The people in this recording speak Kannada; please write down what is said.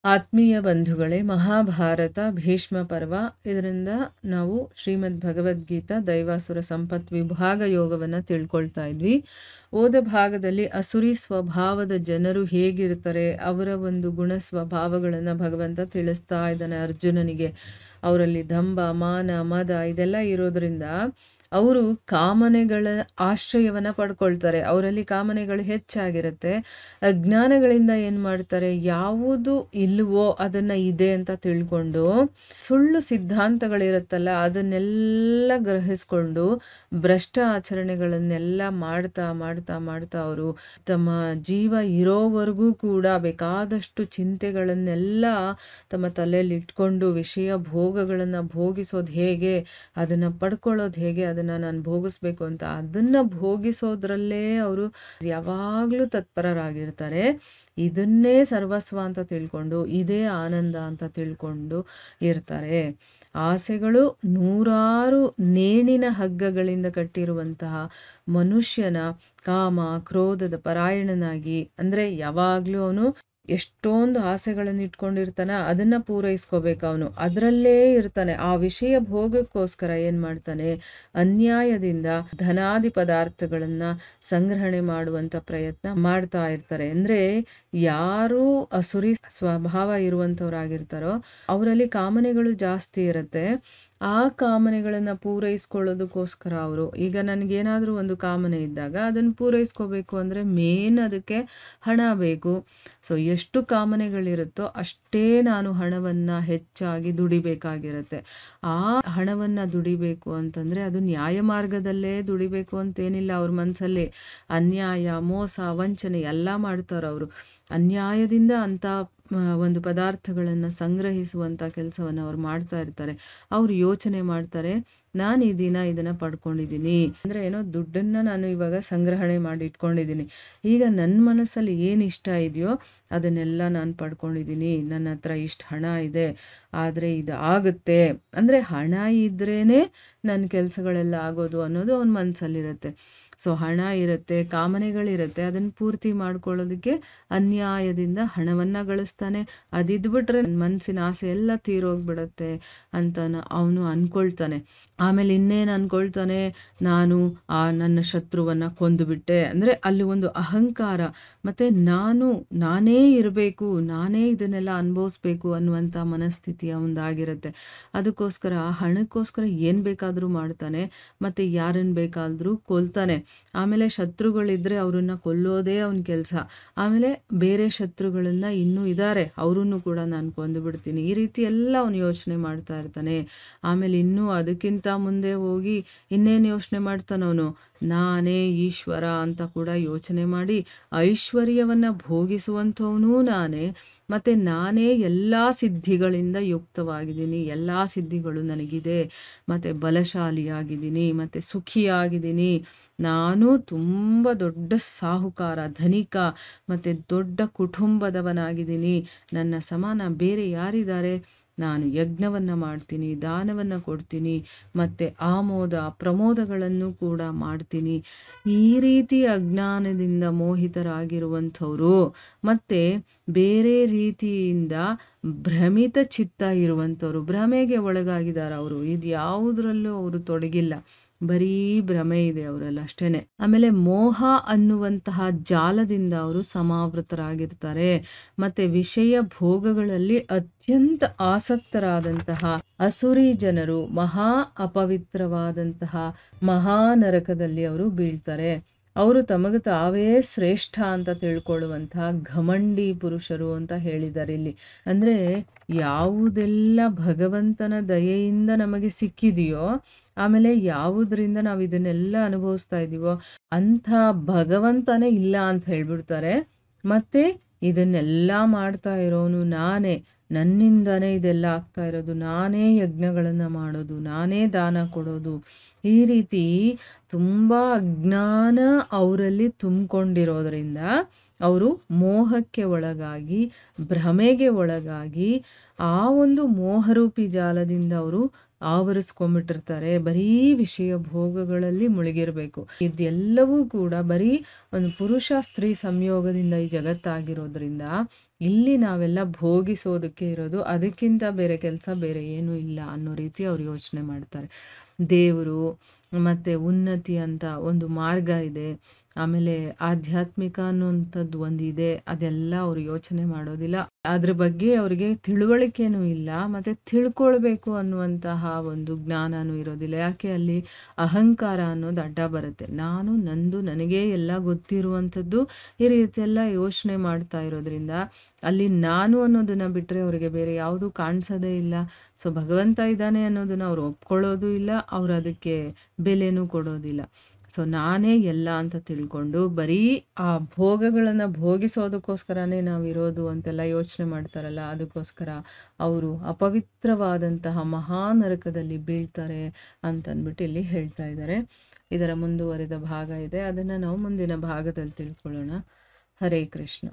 ಆತ್ಮೀಯ ಬಂಧುಗಳೇ, ಮಹಾಭಾರತ ಭೀಷ್ಮ ಪರ್ವ ಇದರಿಂದ ನಾವು ಶ್ರೀಮದ್ ಭಗವದ್ಗೀತಾ ದೈವಾಸುರ ಸಂಪತ್ ವಿಭಾಗ ಯೋಗವನ್ನು ತಿಳ್ಕೊಳ್ತಾ ಇದ್ವಿ. ಓದ ಭಾಗದಲ್ಲಿ ಅಸುರಿ ಸ್ವಭಾವದ ಜನರು ಹೇಗಿರ್ತಾರೆ, ಅವರ ಒಂದು ಗುಣ ಸ್ವಭಾವಗಳನ್ನು ಭಗವಂತ ತಿಳಿಸ್ತಾ ಇದ್ದಾನೆ ಅರ್ಜುನನಿಗೆ. ಅವರಲ್ಲಿ ದಂಭ, ಮಾನ, ಮದ ಇದೆಲ್ಲ ಇರೋದ್ರಿಂದ ಅವರು ಕಾಮನೆಗಳ ಆಶ್ರಯವನ್ನು ಪಡ್ಕೊಳ್ತಾರೆ. ಅವರಲ್ಲಿ ಕಾಮನೆಗಳು ಹೆಚ್ಚಾಗಿರುತ್ತೆ. ಅಜ್ಞಾನಗಳಿಂದ ಏನು ಮಾಡ್ತಾರೆ, ಯಾವುದು ಇಲ್ವೋ ಅದನ್ನು ಇದೆ ಅಂತ ತಿಳ್ಕೊಂಡು ಸುಳ್ಳು ಸಿದ್ಧಾಂತಗಳಿರುತ್ತಲ್ಲ ಅದನ್ನೆಲ್ಲ ಗ್ರಹಿಸ್ಕೊಂಡು ಭ್ರಷ್ಟ ಆಚರಣೆಗಳನ್ನೆಲ್ಲ ಮಾಡ್ತಾ ಮಾಡ್ತಾ ಮಾಡ್ತಾ ಅವರು ತಮ್ಮ ಜೀವ ಇರೋವರೆಗೂ ಕೂಡ ಬೇಕಾದಷ್ಟು ಚಿಂತೆಗಳನ್ನೆಲ್ಲ ತಮ್ಮ ತಲೆಯಲ್ಲಿ ಇಟ್ಕೊಂಡು ವಿಷಯ ಭೋಗಗಳನ್ನು ಭೋಗಿಸೋದು ಹೇಗೆ, ಅದನ್ನು ಪಡ್ಕೊಳ್ಳೋದು ಹೇಗೆ, ಅದನ್ನು ನಾನು ಭೋಗಿಸ್ಬೇಕು ಅಂತ ಅದನ್ನು ಭೋಗಿಸೋದ್ರಲ್ಲೇ ಅವರು ಯಾವಾಗಲೂ ತತ್ಪರರಾಗಿರ್ತಾರೆ. ಇದನ್ನೇ ಸರ್ವಸ್ವ ಅಂತ ತಿಳ್ಕೊಂಡು ಇದೇ ಆನಂದ ಅಂತ ತಿಳ್ಕೊಂಡು ಇರ್ತಾರೆ. ಆಸೆಗಳು ನೂರಾರು ನೇಣಿನ ಹಗ್ಗಗಳಿಂದ ಕಟ್ಟಿರುವಂತಹ ಮನುಷ್ಯನ ಕಾಮ ಕ್ರೋಧದ ಪರಾಯಣನಾಗಿ, ಅಂದರೆ ಯಾವಾಗಲೂ ಅವನು ಎಷ್ಟೊಂದು ಆಸೆಗಳನ್ನು ಇಟ್ಕೊಂಡಿರ್ತಾನೆ, ಅದನ್ನು ಪೂರೈಸ್ಕೋಬೇಕು. ಅವನು ಅದರಲ್ಲೇ ಇರ್ತಾನೆ. ಆ ವಿಷಯ ಭೋಗಕ್ಕೋಸ್ಕರ ಏನು ಮಾಡ್ತಾನೆ, ಅನ್ಯಾಯದಿಂದ ಧನಾದಿ ಪದಾರ್ಥಗಳನ್ನು ಸಂಗ್ರಹಣೆ ಮಾಡುವಂಥ ಪ್ರಯತ್ನ ಮಾಡ್ತಾ ಇರ್ತಾರೆ. ಅಂದರೆ ಯಾರು ಅಸುರಿ ಸ್ವಭಾವ ಇರುವಂಥವ್ರಾಗಿರ್ತಾರೋ ಅವರಲ್ಲಿ ಕಾಮನೆಗಳು ಜಾಸ್ತಿ ಇರುತ್ತೆ. ಆ ಕಾಮನೆಗಳನ್ನು ಪೂರೈಸ್ಕೊಳ್ಳೋದಕ್ಕೋಸ್ಕರ ಅವರು, ಈಗ ನನಗೇನಾದರೂ ಒಂದು ಕಾಮನೆ ಇದ್ದಾಗ ಅದನ್ನು ಪೂರೈಸ್ಕೋಬೇಕು ಅಂದರೆ ಮೇನ್ ಅದಕ್ಕೆ ಹಣ ಬೇಕು. ಸೊ ಎಷ್ಟು ಕಾಮನೆಗಳಿರುತ್ತೋ ಅಷ್ಟೇ ನಾನು ಹಣವನ್ನು ಹೆಚ್ಚಾಗಿ ದುಡಿಬೇಕಾಗಿರುತ್ತೆ. ಆ ಹಣವನ್ನು ದುಡಿಬೇಕು ಅಂತಂದರೆ ಅದು ನ್ಯಾಯ ಮಾರ್ಗದಲ್ಲೇ ದುಡಿಬೇಕು ಅಂತೇನಿಲ್ಲ. ಅವ್ರ ಮನಸ್ಸಲ್ಲಿ ಅನ್ಯಾಯ, ಮೋಸ, ವಂಚನೆ ಎಲ್ಲ ಮಾಡ್ತಾರೆ. ಅವರು ಅನ್ಯಾಯದಿಂದ ಅಂಥ ಒಂದು ಪದಾರ್ಥಗಳನ್ನು ಸಂಗ್ರಹಿಸುವಂಥ ಕೆಲಸವನ್ನು ಅವ್ರು ಮಾಡ್ತಾ ಇರ್ತಾರೆ. ಅವ್ರು ಯೋಚನೆ ಮಾಡ್ತಾರೆ, ನಾನು ಈ ದಿನ ಇದನ್ನು ಪಡ್ಕೊಂಡಿದ್ದೀನಿ ಅಂದರೆ ಏನೋ ದುಡ್ಡನ್ನು ನಾನು ಇವಾಗ ಸಂಗ್ರಹಣೆ ಮಾಡಿ ಇಟ್ಕೊಂಡಿದ್ದೀನಿ. ಈಗ ನನ್ನ ಮನಸ್ಸಲ್ಲಿ ಏನು ಇಷ್ಟ ಇದೆಯೋ ಅದನ್ನೆಲ್ಲ ನಾನು ಪಡ್ಕೊಂಡಿದ್ದೀನಿ. ನನ್ನ ಹತ್ರ ಇಷ್ಟು ಹಣ ಇದೆ, ಆದರೆ ಇದು ಆಗುತ್ತೆ ಅಂದರೆ ಹಣ ಇದ್ರೇ ನನ್ನ ಕೆಲಸಗಳೆಲ್ಲ ಆಗೋದು ಅನ್ನೋದು ಅವನ ಮನಸ್ಸಲ್ಲಿರುತ್ತೆ. ಸೊ ಹಣ ಇರುತ್ತೆ, ಕಾಮನೆಗಳಿರುತ್ತೆ, ಅದನ್ನು ಪೂರ್ತಿ ಮಾಡ್ಕೊಳ್ಳೋದಕ್ಕೆ ಅನ್ಯಾಯದಿಂದ ಹಣವನ್ನು ಗಳಿಸ್ತಾನೆ. ಅದಿದ್ಬಿಟ್ರೆ ನನ್ನ ಮನಸ್ಸಿನ ಆಸೆ ಎಲ್ಲ ತೀರೋಗ್ಬಿಡತ್ತೆ ಅಂತ ಅವನು ಅಂದ್ಕೊಳ್ತಾನೆ. ಆಮೇಲೆ ಇನ್ನೇನು ಅಂದ್ಕೊಳ್ತಾನೆ, ನಾನು ನನ್ನ ಶತ್ರುವನ್ನು ಕೊಂದುಬಿಟ್ಟೆ ಅಂದರೆ ಅಲ್ಲಿ ಒಂದು ಅಹಂಕಾರ ಮತ್ತು ನಾನೇ ಇರಬೇಕು, ನಾನೇ ಇದನ್ನೆಲ್ಲ ಅನುಭವಿಸ್ಬೇಕು ಅನ್ನುವಂಥ ಮನಸ್ಥಿತಿ ಅವನದಾಗಿರುತ್ತೆ. ಅದಕ್ಕೋಸ್ಕರ ಹಣಕ್ಕೋಸ್ಕರ ಏನು ಬೇಕಾದರೂ ಮಾಡ್ತಾನೆ ಮತ್ತು ಯಾರನ್ನು ಬೇಕಾದರೂ ಕೊಲ್ತಾನೆ. ಆಮೇಲೆ ಶತ್ರುಗಳಿದ್ದರೆ ಅವರನ್ನು ಕೊಲ್ಲೋದೇ ಅವನ ಕೆಲಸ. ಆಮೇಲೆ ಬೇರೆ ಶತ್ರುಗಳನ್ನು ಇನ್ನೂ ಇದ್ದಾರೆ, ಅವರನ್ನು ಕೂಡ ನಾನು ಕೊಂದು ಬಿಡ್ತೀನಿ. ಈ ರೀತಿ ಎಲ್ಲ ಅವನು ಯೋಚನೆ ಮಾಡ್ತಾ ಇರ್ತಾನೆ. ಆಮೇಲೆ ಇನ್ನೂ ಅದಕ್ಕಿಂತ ಮುಂದೆ ಹೋಗಿ ಇನ್ನೇನು ಯೋಚನೆ ಮಾಡ್ತಾನವನು, ನಾನೇ ಈಶ್ವರ ಅಂತ ಕೂಡ ಯೋಚನೆ ಮಾಡಿ ಐಶ್ವರ್ಯವನ್ನು ಭೋಗಿಸುವಂಥವನೂ ನಾನೇ, ಮತ್ತು ನಾನೇ ಎಲ್ಲ ಸಿದ್ಧಿಗಳಿಂದ ಯುಕ್ತವಾಗಿದ್ದೀನಿ, ಎಲ್ಲ ಸಿದ್ಧಿಗಳು ನನಗಿದೆ, ಮತ್ತು ಬಲಶಾಲಿಯಾಗಿದ್ದೀನಿ, ಮತ್ತು ಸುಖಿಯಾಗಿದ್ದೀನಿ. ನಾನು ತುಂಬ ದೊಡ್ಡ ಸಾಹುಕಾರ, ಧನಿಕ ಮತ್ತು ದೊಡ್ಡ ಕುಟುಂಬದವನಾಗಿದ್ದೀನಿ. ನನ್ನ ಸಮಾನ ಬೇರೆ ಯಾರಿದ್ದಾರೆ? ನಾನು ಯಜ್ಞವನ್ನು ಮಾಡ್ತೀನಿ, ದಾನವನ್ನು ಕೊಡ್ತೀನಿ, ಮತ್ತು ಆಮೋದ ಪ್ರಮೋದಗಳನ್ನು ಕೂಡ ಮಾಡ್ತೀನಿ. ಈ ರೀತಿ ಅಜ್ಞಾನದಿಂದ ಮೋಹಿತರಾಗಿರುವಂಥವರು ಮತ್ತು ಬೇರೆ ರೀತಿಯಿಂದ ಭ್ರಮಿತ ಚಿತ್ತ ಇರುವಂಥವ್ರು, ಭ್ರಮೆಗೆ ಒಳಗಾಗಿದ್ದಾರೆ ಅವರು. ಇದು ಯಾವುದರಲ್ಲೂ ಅವರು ತೊಡಗಿಲ್ಲ, ಬರೀ ಭ್ರಮೆ ಇದೆ ಅವರಲ್ಲಿ ಅಷ್ಟೇ. ಆಮೇಲೆ ಮೋಹ ಅನ್ನುವಂತಹ ಜಾಲದಿಂದ ಅವರು ಸಮಾವೃತರಾಗಿರ್ತಾರೆ. ಮತ್ತು ವಿಷಯ ಭೋಗಗಳಲ್ಲಿ ಅತ್ಯಂತ ಆಸಕ್ತರಾದಂತಹ ಅಸುರಿ ಜನರು ಮಹಾ ಅಪವಿತ್ರವಾದಂತಹ ಮಹಾನರಕದಲ್ಲಿ ಅವರು ಬೀಳ್ತಾರೆ. ಅವರು ತಮಗೆ ತಾವೇ ಶ್ರೇಷ್ಠ ಅಂತ ತಿಳ್ಕೊಳ್ಳುವಂತಹ ಘಮಂಡಿ ಪುರುಷರು ಅಂತ ಹೇಳಿದ್ದಾರೆ ಇಲ್ಲಿ. ಅಂದರೆ ಯಾವುದೆಲ್ಲ ಭಗವಂತನ ದಯೆಯಿಂದ ನಮಗೆ ಸಿಕ್ಕಿದೆಯೋ, ಆಮೇಲೆ ಯಾವುದರಿಂದ ನಾವು ಇದನ್ನೆಲ್ಲ ಅನುಭವಿಸ್ತಾ ಇದ್ದೀವೋ ಅಂಥ ಭಗವಂತನೇ ಇಲ್ಲ ಅಂತ ಹೇಳ್ಬಿಡ್ತಾರೆ. ಮತ್ತು ಇದನ್ನೆಲ್ಲ ಮಾಡ್ತಾ ಇರೋನು ನಾನೇ, ನನ್ನಿಂದನೇ ಇದೆಲ್ಲ ಆಗ್ತಾ ಇರೋದು, ನಾನೇ ಯಜ್ಞಗಳನ್ನು ಮಾಡೋದು, ನಾನೇ ದಾನ ಕೊಡೋದು. ಈ ರೀತಿ ತುಂಬ ಅಜ್ಞಾನ ಅವರಲ್ಲಿ ತುಂಬಿಕೊಂಡಿರೋದ್ರಿಂದ ಅವರು ಮೋಹಕ್ಕೆ ಒಳಗಾಗಿ ಭ್ರಮೆಗೆ ಒಳಗಾಗಿ ಆ ಒಂದು ಮೋಹರೂಪಿ ಜಾಲದಿಂದ ಅವರು ಆವರಿಸ್ಕೊಂಬಿಟ್ಟಿರ್ತಾರೆ. ಬರೀ ವಿಷಯ ಭೋಗಗಳಲ್ಲಿ ಮುಳುಗಿರಬೇಕು. ಇದೆಲ್ಲವೂ ಕೂಡ ಬರೀ ಒಂದು ಪುರುಷ ಸ್ತ್ರೀ ಸಂಯೋಗದಿಂದ ಈ ಜಗತ್ತಾಗಿರೋದ್ರಿಂದ ಇಲ್ಲಿ ನಾವೆಲ್ಲ ಭೋಗಿಸೋದಕ್ಕೆ ಇರೋದು, ಅದಕ್ಕಿಂತ ಬೇರೆ ಕೆಲಸ ಬೇರೆ ಏನೂ ಇಲ್ಲ ಅನ್ನೋ ರೀತಿ ಅವ್ರು ಯೋಚನೆ ಮಾಡ್ತಾರೆ. ದೇವರು ಮತ್ತು ಉನ್ನತಿ ಅಂತ ಒಂದು ಮಾರ್ಗ ಇದೆ, ಆಮೇಲೆ ಆಧ್ಯಾತ್ಮಿಕ ಅನ್ನುವಂಥದ್ದು ಒಂದಿದೆ, ಅದೆಲ್ಲ ಅವರು ಯೋಚನೆ ಮಾಡೋದಿಲ್ಲ. ಅದ್ರ ಬಗ್ಗೆ ಅವರಿಗೆ ತಿಳುವಳಿಕೆನೂ ಇಲ್ಲ, ಮತ್ತು ತಿಳ್ಕೊಳ್ಬೇಕು ಅನ್ನುವಂತಹ ಒಂದು ಜ್ಞಾನನೂ ಇರೋದಿಲ್ಲ. ಯಾಕೆ ಅಲ್ಲಿ ಅಹಂಕಾರ ಅನ್ನೋದು ಅಡ್ಡ ಬರುತ್ತೆ. ನಾನು ನಂದು ನನಗೇ ಎಲ್ಲ ಗೊತ್ತಿರುವಂಥದ್ದು ಈ ರೀತಿಯೆಲ್ಲ ಯೋಚನೆ ಮಾಡ್ತಾ ಇರೋದ್ರಿಂದ ಅಲ್ಲಿ ನಾನು ಅನ್ನೋದನ್ನು ಬಿಟ್ಟರೆ ಅವರಿಗೆ ಬೇರೆ ಯಾವುದೂ ಕಾಣಿಸೋದೇ ಇಲ್ಲ. ಸೊ ಭಗವಂತ ಇದ್ದಾನೆ ಅನ್ನೋದನ್ನು ಅವ್ರು ಒಪ್ಕೊಳ್ಳೋದು ಇಲ್ಲ, ಅವರು ಅದಕ್ಕೆ ಬೆಲೆನೂ ಕೊಡೋದಿಲ್ಲ. ಸೊ ನಾನೇ ಎಲ್ಲ ಅಂತ ತಿಳ್ಕೊಂಡು ಬರೀ ಆ ಭೋಗಗಳನ್ನು ಭೋಗಿಸೋದಕ್ಕೋಸ್ಕರನೇ ನಾವಿರೋದು ಅಂತೆಲ್ಲ ಯೋಚನೆ ಮಾಡ್ತಾರಲ್ಲ, ಅದಕ್ಕೋಸ್ಕರ ಅವರು ಅಪವಿತ್ರವಾದಂತಹ ಮಹಾನರಕದಲ್ಲಿ ಬೀಳ್ತಾರೆ ಅಂತಂದ್ಬಿಟ್ಟು ಇಲ್ಲಿ ಹೇಳ್ತಾ ಇದ್ದಾರೆ. ಇದರ ಮುಂದುವರಿದ ಭಾಗ ಇದೆ, ಅದನ್ನು ನಾವು ಮುಂದಿನ ಭಾಗದಲ್ಲಿ ತಿಳ್ಕೊಳ್ಳೋಣ. ಹರೇ ಕೃಷ್ಣ.